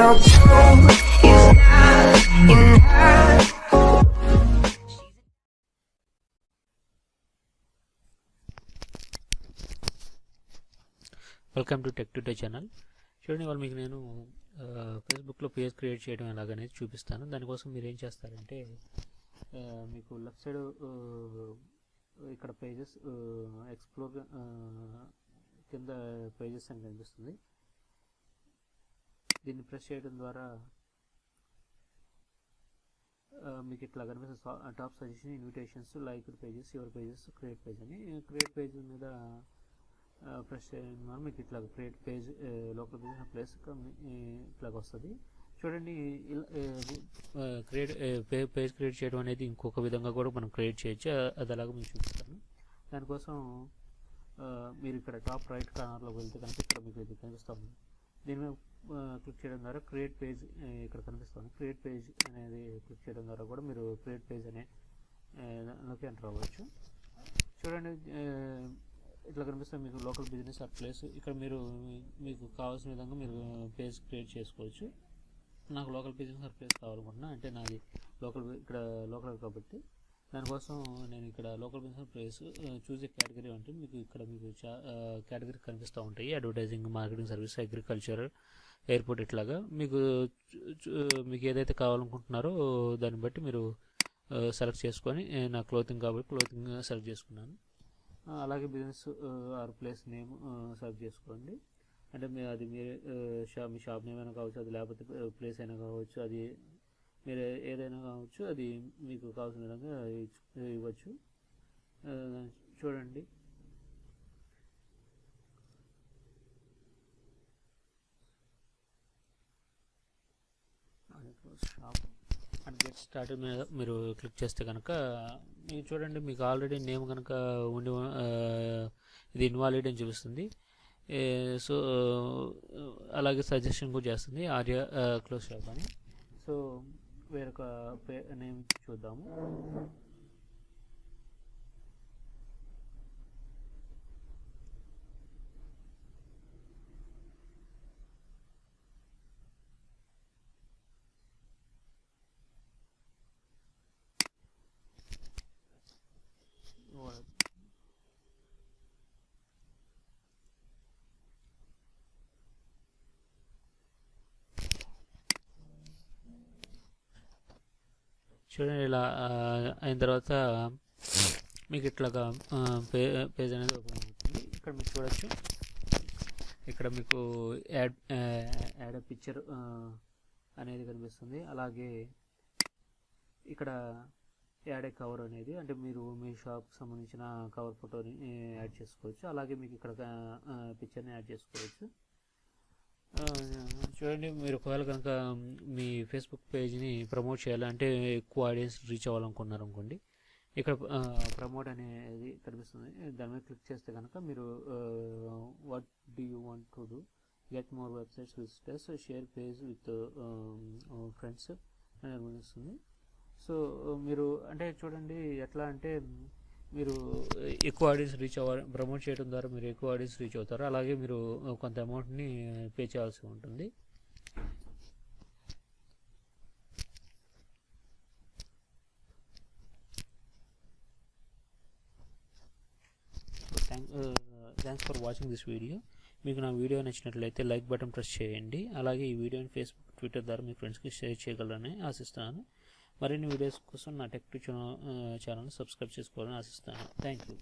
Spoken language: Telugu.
no proof is not in her. Welcome to tech today channel. చూడండి, వాళ్ళు మీకు నేను ఫేస్బుక్లో పేజ్ క్రియేట్ చేయడం ఎలాగనేది చూపిస్తాను. దానికోసం మీరు ఏం చేస్తారంటే, మీకు లెఫ్ట్ సైడ్ ఇక్కడ పేజెస్ ఎక్స్ప్లోర్ కింద పేజెస్ అని కనిపిస్తుంది. దీన్ని ప్రెస్ చేయడం ద్వారా మీకు ఇట్లా కనిపిస్తుంది. Top suggestion, invitations, liked pages, your pages, create page అని. క్రియేట్ పేజ్ మీద ప్రెస్ చేయడం ద్వారా మీకు ఇట్లా create page local business place ఇట్లాగ వస్తుంది. చూడండి, పేజ్ క్రియేట్ చేయడం అనేది ఇంకొక విధంగా కూడా మనం క్రియేట్ చేయొచ్చు. అది అలాగా మీకు చూపిస్తాను. దానికోసం మీరు ఇక్కడ టాప్ రైట్ కార్నర్లోకి వెళ్తే కనుక ఇక్కడ మీకు ఇది కనిపిస్తుంది. దీని మీద క్లిక్ చేయడం ద్వారా క్రియేట్ పేజ్ ఇక్కడ కనిపిస్తుంది. క్రియేట్ పేజ్ అనేది క్లిక్ చేయడం ద్వారా కూడా మీరు క్రియేట్ పేజ్ అనే దానిలోకి ఎంటర్ అవ్వచ్చు. చూడండి, ఇట్లా కనిపిస్తుంది మీకు లోకల్ బిజినెస్ ఆర్ ప్లేస్. ఇక్కడ మీరు మీకు కావాల్సిన విధంగా మీరు పేజ్ క్రియేట్ చేసుకోవచ్చు. నాకు లోకల్ బిజినెస్ ఆర్ ప్లేస్ కావాలనుకుంటున్నా, అంటే నాది ఇక్కడ లోకల్ కాబట్టి దానికోసం నేను ఇక్కడ లోకల్ బిజినెస్ ప్లేస్ చూసే కేటగిరీ అంటే మీకు ఇక్కడ మీకు కేటగిరీ కనిపిస్తూ ఉంటాయి. Advertising, marketing service, agriculture, airport, ఇట్లాగా మీకు ఏదైతే కావాలనుకుంటున్నారో దాన్ని బట్టి మీరు సెలెక్ట్ చేసుకొని, నా క్లోతింగ్ కాబట్టి క్లోతింగ్ సెలెక్ట్ చేసుకున్నాను. అలాగే business are place name search చేసుకోండి. అంటే అది మీరు మీ షాప్ నేమ్ అయినా కావచ్చు, అది లేకపోతే ప్లేస్ అయినా కావచ్చు, అది మీరు ఏదైనా కావచ్చు, అది మీకు కావాల్సిన విధంగా ఇవ్వచ్చు. చూడండి, షాప్ అండ్ గెట్ స్టార్టెడ్ మీద మీరు క్లిక్ చేస్తే కనుక మీకు చూడండి, మీకు ఆల్రెడీ నేమ్ కనుక ఉండి ఇది ఇన్వాలిడ్ అని చూపిస్తుంది. సో అలాగే సజెషన్ కూడా చేస్తుంది, ఆర్య క్లోజ్ షాప్ అని. సో వేరొక నేమ్ చూద్దాము. చూడండి, ఇలా అయిన తర్వాత మీకు ఇట్లాగా పేజ్ అనేది ఓపెన్ అవుతుంది. ఇక్కడ మీరు చూడొచ్చు, ఇక్కడ మీకు యాడ్ పిక్చర్ అనేది కనిపిస్తుంది. అలాగే ఇక్కడ యాడ్ ఏ కవర్ అనేది, అంటే మీరు మీ షాప్కి సంబంధించిన కవర్ ఫోటోని యాడ్ చేసుకోవచ్చు. అలాగే మీకు ఇక్కడ పిక్చర్ని యాడ్ చేసుకోవచ్చు. చూడండి, మీరు ఒకవేళ కనుక మీ ఫేస్బుక్ పేజ్ని ప్రమోట్ చేయాలంటే ఎక్కువ ఆడియన్స్ రీచ్ అవ్వాలనుకున్నారు అనుకోండి, ఇక్కడ ప్రమోట్ అనేది కనిపిస్తుంది. దాని మీద క్లిక్ చేస్తే కనుక మీరు what do you want to do, get more websites visitors, share page with friends అని కనిపిస్తుంది. సో మీరు అంటే చూడండి, ఎట్లా అంటే మీరు ఎక్కువ ఆడియన్స్ రీచ్ అవ్వాలి, ప్రమోట్ చేయడం ద్వారా మీరు ఎక్కువ ఆడియన్స్ రీచ్ అవుతారు. అలాగే మీరు కొంత అమౌంట్ని పే చేయాల్సి ఉంటుంది. Thanks for watching this video. మీకు నా వీడియో నచ్చినట్లయితే లైక్ బటన్ ప్రెస్ చేయండి. అలాగే ఈ వీడియోని ఫేస్బుక్, ట్విట్టర్ ద్వారా మీ ఫ్రెండ్స్కి షేర్ చేయగలరని ఆశిస్తున్నాను. మరిన్ని వీడియోస్ కోసం నా టెక్ టు ఛానల్ని సబ్స్క్రైబ్ చేసుకోవాలని ఆశిస్తాను. Thank you.